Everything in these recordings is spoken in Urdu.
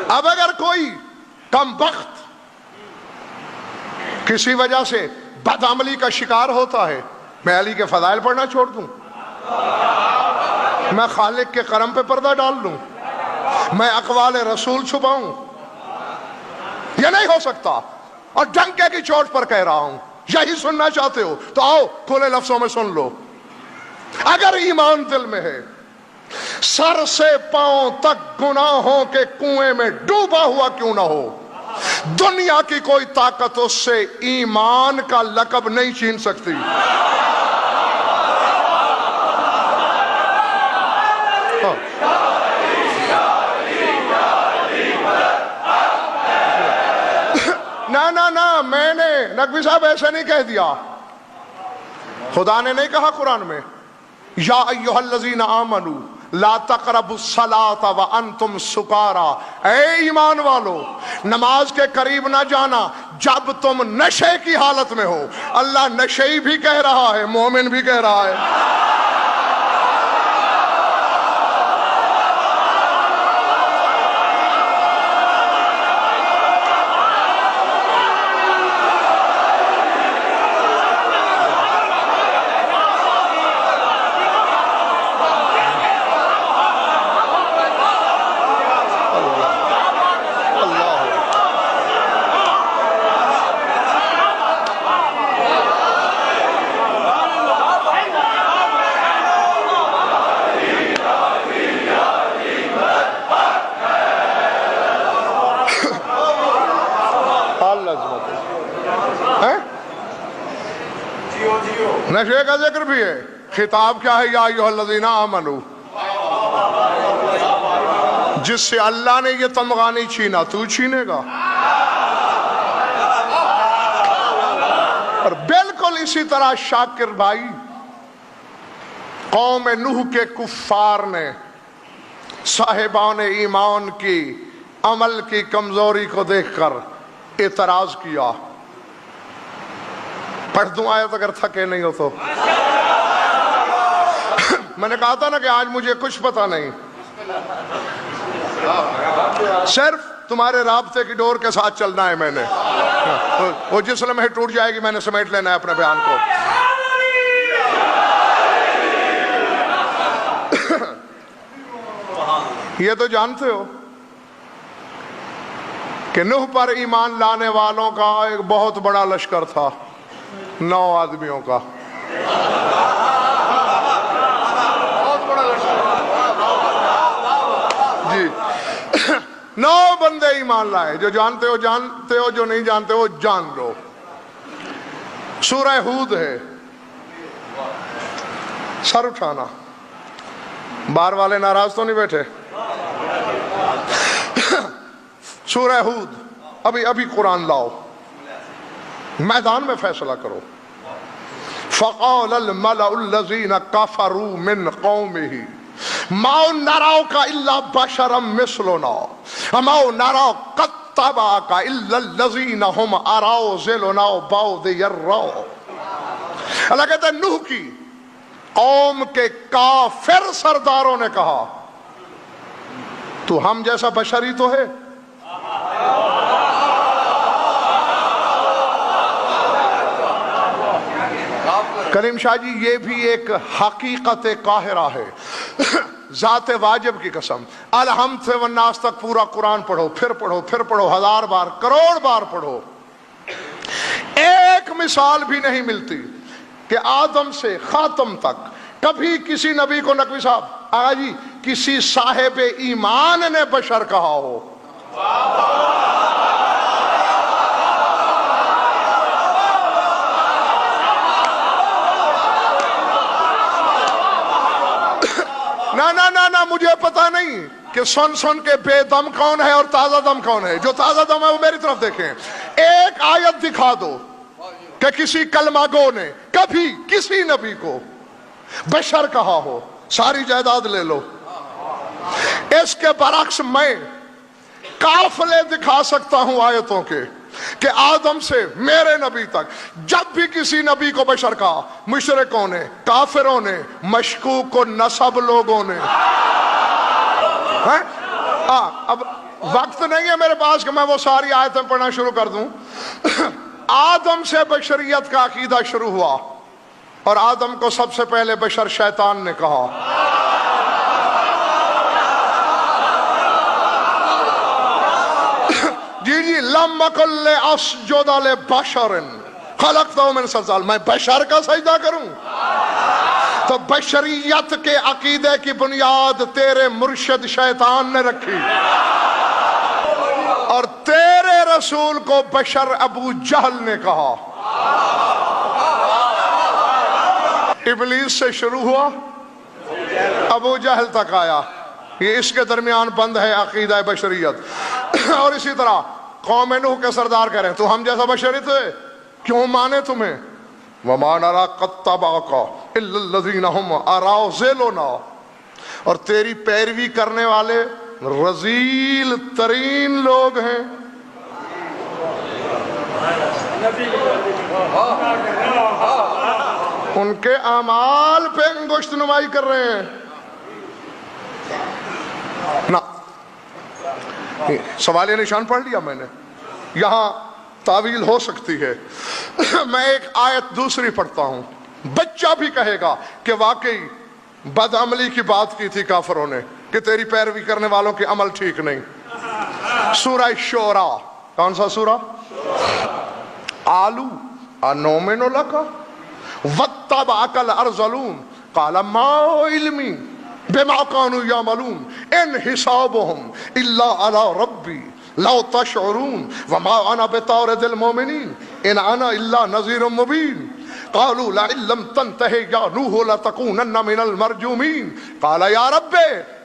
اب اگر کوئی کم بخت کسی وجہ سے بدعملی کا شکار ہوتا ہے، میں علی کے فضائل پڑھنا چھوڑ دوں؟ میں خالق کے کرم پہ پردہ ڈال دوں؟ میں اقوال رسول چھپاؤں؟ یہ نہیں ہو سکتا، اور ڈنکے کی چوٹ پر کہہ رہا ہوں۔ یہی سننا چاہتے ہو تو آؤ کھلے لفظوں میں سن لو۔ اگر ایمان دل میں ہے، سر سے پاؤں تک گناہوں کے کنویں میں ڈوبا ہوا کیوں نہ ہو، دنیا کی کوئی طاقت اس سے ایمان کا لقب نہیں چھین سکتی۔ نہ میں نے نقوی صاحب ایسے نہیں کہہ دیا، خدا نے نہیں کہا قرآن میں یا ایھا الذین آمنوا لا تقربوا الصلاۃ وانتم سکارا، اے ایمان والو نماز کے قریب نہ جانا جب تم نشے کی حالت میں ہو۔ اللہ نشئی بھی کہہ رہا ہے، مومن بھی کہہ رہا ہے۔ نشے کا ذکر بھی ہے، خطاب کیا ہے؟ یا ایھا الذین آمنوا، جس سے اللہ نے یہ تمغہ نہیں چھینا تو چھینے گا۔ اور بالکل اسی طرح شاکر بھائی، قوم نوح کے کفار نے صاحبان ایمان کی عمل کی کمزوری کو دیکھ کر اعتراض کیا۔ پڑھ دوں آیت اگر تھکے نہیں ہو تو؟ میں نے کہا تھا نا کہ آج مجھے کچھ پتا نہیں، صرف تمہارے رابطے کی ڈور کے ساتھ چلنا ہے۔ میں نے وہ جس لمحے ٹوٹ جائے گی میں نے سمیٹ لینا ہے اپنے بیان کو۔ یہ تو جانتے ہو کہ نوح پر ایمان لانے والوں کا ایک بہت بڑا لشکر تھا، 9 آدمیوں کا۔ جی 9 بندے ایمان لائے، جو جانتے ہو جانتے ہو، جو نہیں جانتے ہو جان لو۔ سورہ ہود ہے، سر اٹھانا، بار والے ناراض تو نہیں بیٹھے؟ سورہ ہود، ابھی قرآن لاؤ، میدان میں فیصلہ کرو۔ فقال الملأ الذین کفروا من قومہ ما نراک الا بشرا مثلنا وما نراک قد اتبعك الا الذین هم اراذلنا بادی الرأی۔ اللہ کہتا ہے نوح کی قوم کے کافر سرداروں نے کہا تو ہم جیسا بشری تو ہے؟ کریم شاہ جی یہ بھی ایک حقیقت قاہرہ ہے، ذات واجب کی قسم۔ الحمد سے والناس تک پورا قرآن پڑھو، پھر پڑھو، پھر پڑھو، 1000 بار، کروڑ بار پڑھو، ایک مثال بھی نہیں ملتی کہ آدم سے خاتم تک کبھی کسی نبی کو نقوی صاحب آگا جی کسی صاحب ایمان نے بشر کہا ہو۔ نہ مجھے پتا نہیں کہ سن کے بے دم کون ہے اور تازہ دم کون ہے۔ جو تازہ دم ہے وہ میری طرف دیکھیں، ایک آیت دکھا دو کہ کسی کلمہ گو نے کبھی کسی نبی کو بشر کہا ہو، ساری جائیداد لے لو۔ اس کے برعکس میں قافلے دکھا سکتا ہوں آیتوں کے کہ آدم سے میرے نبی تک جب بھی کسی نبی کو بشر کہا، مشرکوں نے، کافروں نے، مشکوک و نسب لوگوں نے، اب وقت نہیں ہے میرے پاس کہ میں وہ ساری آیتیں پڑھنا شروع کر دوں. آدم سے بشریت کا عقیدہ شروع ہوا اور آدم کو سب سے پہلے بشر شیطان نے کہا. جی لم اکن لاسجد لبشر خلقتہ من صلصال، میں بشر کا سجدہ کروں؟ تو بشریت کے عقیدے کی بنیاد تیرے مرشد شیطان نے رکھی، اور تیرے رسول کو بشر ابو جہل نے کہا. ابلیس سے شروع ہوا، ابو جہل تک آیا. یہ اس کے درمیان بند ہے عقیدہ بشریت. اور اسی طرح قوم نوح کے سردار کہہ رہے ہیں تو ہم جیسا بشری تھے، کیوں مانے تمہیں؟ وَمَا نَرَا قَدْ تَبَعَكَ إِلَّا الَّذِينَ هُمْ أَرَاذِلُنَا، اور تیری پیروی کرنے والے رذیل ترین لوگ ہیں. ان کے اعمال پہ انگشت نمائی کر رہے ہیں. سوالیہ نشان پڑھ لیا میں نے، یہاں تعویل ہو سکتی ہے. میں ایک آیت دوسری پڑھتا ہوں. بچہ بھی کہے گا کہ واقعی بدعملی کی بات کی تھی کافروں نے کہ تیری پیروی کرنے والوں کے عمل ٹھیک نہیں. سورہ شعراء، کون سا سورہ؟ آلو انومن لک واتبعک الارذلون قال ما علمی بما كانوا يعملون ان حسابهم الا على ربي لو تشعرون وما انا بطارد المؤمنين ان انا الا نذير مبين قالوا لئن لم تنته يا نوح لتكونن من المرجومين قال يا رب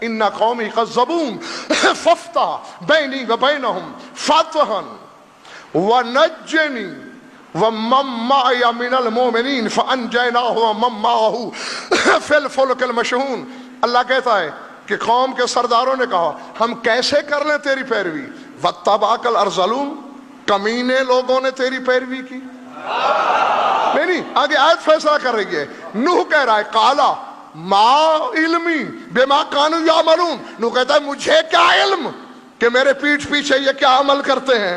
ان قومي كذبون فافتح بيني وبينهم فتحا ونجني ومن معي من المؤمنين فانجيناه ومن معه في الفلك المشحون. اللہ کہتا ہے کہ قوم کے سرداروں نے کہا ہم کیسے کر لیں تیری پیروی؟ واتبعک الارذلون، کمینے لوگوں نے تیری پیروی کی. نہیں آگے آیت فیصلہ کر رہی ہے. نوح کہہ رہا ہے قالا ما علمی بما كانوا يعملون، نوح کہتا ہے مجھے کیا علم کہ میرے پیٹھ پیچھے یہ کیا عمل کرتے ہیں.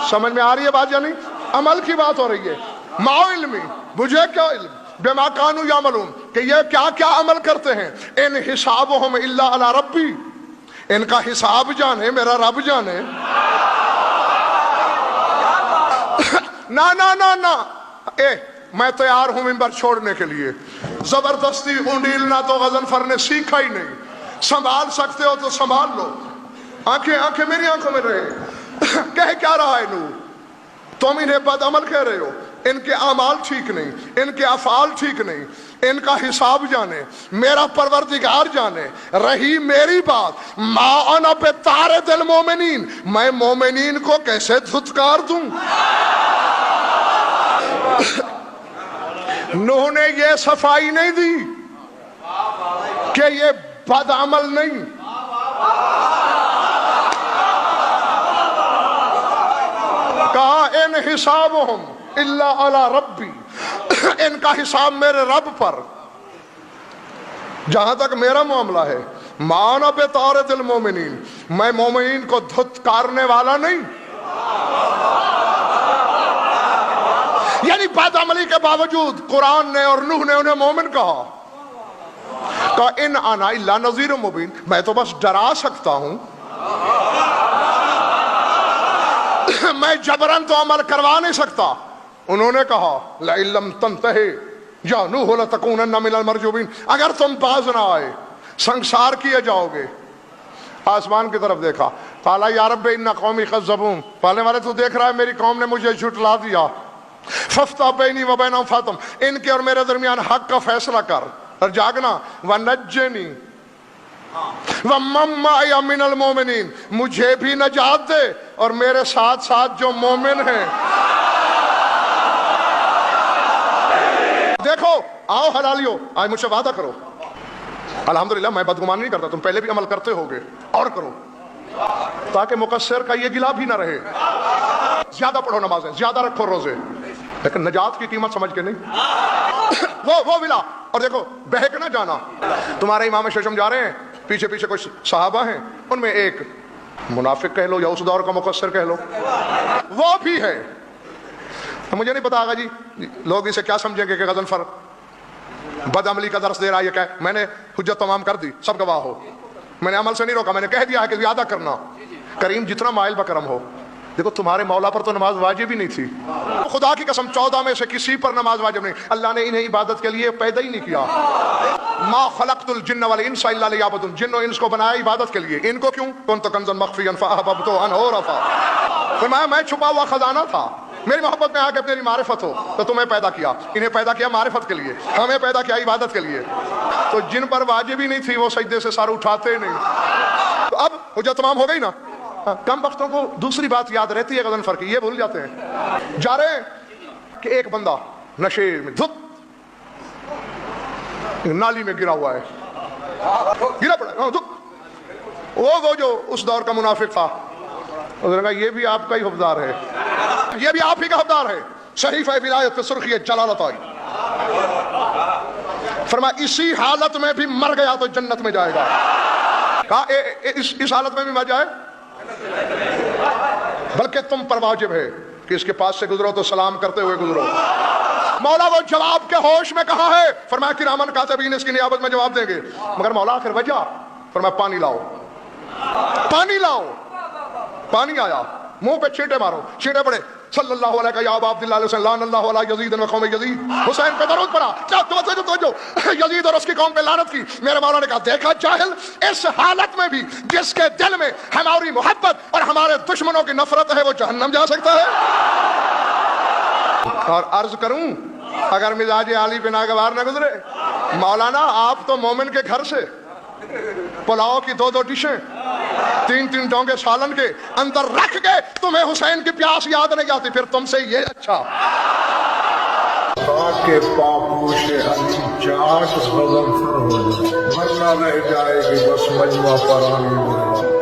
سمجھ میں آ رہی ہے بات یا نہیں؟ عمل کی بات ہو رہی ہے. ما علمی، مجھے کیا علم بما كانوا يعملون کہ یہ کیا کیا عمل کرتے ہیں. ان حسابهم الا على ربی، ان کا حساب جانے میرا رب جانے. نا میں تیار ہوں ممبر چھوڑنے کے لیے. زبردستی اونڈیلنا تو غضنفر نے سیکھا ہی نہیں. سنبھال سکتے ہو تو سنبھال لو. آنکھیں میری آنکھوں میں رہے. کہہ کیا رہا ہے نوح؟ تم انہیں بد عمل کہہ رہے ہو، ان کے اعمال ٹھیک نہیں، ان کے افعال ٹھیک نہیں، ان کا حساب جانے، میرا پروردگار جانے. رہی میری بات، ما انا بطارد المومنین، میں مومنین کو کیسے دھتکار دوں؟ نوح نے یہ صفائی نہیں دی کہ یہ بد عمل نہیں. کہا ان حسابهم الا علی ربی، ان کا حساب میرے رب پر. جہاں تک میرا معاملہ ہے، ما انا بطارد المومنین، میں مومنین کو دھتکارنے والا نہیں. یعنی بد عملی کے باوجود قرآن نے اور نوح نے انہیں مومن کہا. ان انا الا نذیر مبین، میں تو بس ڈرا سکتا ہوں، میں جبرن تو عمل کروا نہیں سکتا. انہوں نے کہا لئن لم تنتہی یا نوح لتکونن من المرجومین، اگر تم باز نہ آئے سنگسار کیے جاؤ گے. آسمان کی طرف دیکھا، قالا یا رب ان قومی کذبون، پالنے والے تو دیکھ رہا ہے میری قوم نے مجھے جھٹلا دیا. فافتح بینی و بینہم فتحا، ان کے اور میرے درمیان حق کا فیصلہ کر اور جاگنا. ونجنی وَمَن مَّعِیَ مِنَ الْمُؤْمِنِینَ، مجھے بھی نجات دے اور میرے ساتھ ساتھ جو مومن ہیں. دیکھو آؤ حلالیو، آج مجھ سے وعدہ کرو. الحمدللہ میں بدگمان نہیں کرتا، تم پہلے بھی عمل کرتے ہوگے، اور کرو تاکہ مقصر کا یہ گلا بھی نہ رہے. زیادہ پڑھو نمازیں، زیادہ رکھو روزے، لیکن نجات کی قیمت سمجھ کے نہیں. وہ ملا اور دیکھو بہک نہ جانا. تمہارے امام ششم جا رہے ہیں, پیچھے پیچھے کچھ صحابہ ہیں, ان میں ایک منافق کہہ لو یا اس دور کا مقصر کہہ لو, وہ بھی ہے. مجھے نہیں پتا آگا جی لوگ اسے کیا سمجھیں گے کہ غضنفر بد عملی کا درس دے رہا ہے. یہ کہ میں نے حجت تمام کر دی, سب گواہ ہو, میں نے عمل سے نہیں روکا, میں نے کہہ دیا ہے کہ زیادہ کرنا. کریم جتنا مائل بکرم ہو. دیکھو تمہارے مولا پر تو نماز واجب ہی نہیں تھی, خدا کی قسم 14 میں سے کسی پر نماز واجب نہیں. اللہ نے انہیں عبادت کے لیے پیدا ہی نہیں کیا. ما خلقت الجن والانس الا لیعبدون, جن و انس کو بنایا عبادت کے لیے. ان کو کیوں؟ کنت کنزا مخفیا فاحببت ان اعرف, فرمایا میں چھپا ہوا خزانہ تھا, میری محبت میں آ کے میری معرفت ہو تو تمہیں پیدا کیا. انہیں پیدا کیا معرفت کے لیے, ہمیں پیدا کیا عبادت کے لیے. تو جن پر واجب ہی نہیں تھی وہ سجدے سے سر اٹھاتے نہیں. تو اب حجت تمام ہو گئی نا. کم وقتوں کو دوسری بات یاد رہتی ہے غضنفر کی, یہ بھول جاتے ہیں. جا رہے ہیں کہ ایک بندہ نشے میں دھت نالی میں گرا ہوا ہے, گرا پڑا دھت. وہ جو اس دور کا منافق تھا, اس نے کہا یہ بھی آپ کا ہی حفظدار ہے, یہ بھی آپ ہی کا حفظدار ہے. صحیفہ ولایت پہ سرخی جلالت آئی, فرمایا اسی حالت میں بھی مر گیا تو جنت میں جائے گا. کہا اس حالت میں بھی مر جائے, بلکہ تم پر واجب ہے کہ اس کے پاس سے گزرو تو سلام کرتے ہوئے گزرو. مولا وہ جواب کے ہوش میں کہاں ہے؟ فرمایا کرامن کاتبین اس کی نیابت میں جواب دیں گے. مگر مولا آخر وجہ؟ فرمایا پانی لاؤ, پانی لاؤ. پانی آیا, منہ پہ چھینٹے مارو, چھینٹے پڑے. صلی اللہ علیہ یا ابا عبداللہ علیہ وسلم لعن اللہ علی یزید و قوم یزید. حسین پہ درود پڑا, کیا توجہ, یزید اور اس کی قوم پہ لعنت کی. میرے مولا نے کہا دیکھا جاہل, اس حالت میں بھی جس کے دل میں ہماری محبت اور ہمارے دشمنوں کی نفرت ہے وہ جہنم جا سکتا ہے. اور عرض کروں اگر مزاج عالی پہ ناگوار نہ گزرے, مولانا آپ تو مومن کے گھر سے پلاؤ کی 2 ڈشیں 3 ڈونگے سالن کے اندر رکھ کے تمہیں حسین کی پیاس یاد نہیں آتی, پھر تم سے یہ اچھا. کے پاپوش علی چاٹ غضنفر ہو جائے, ورنہ رہ جائے گی بس مجمع پرانی.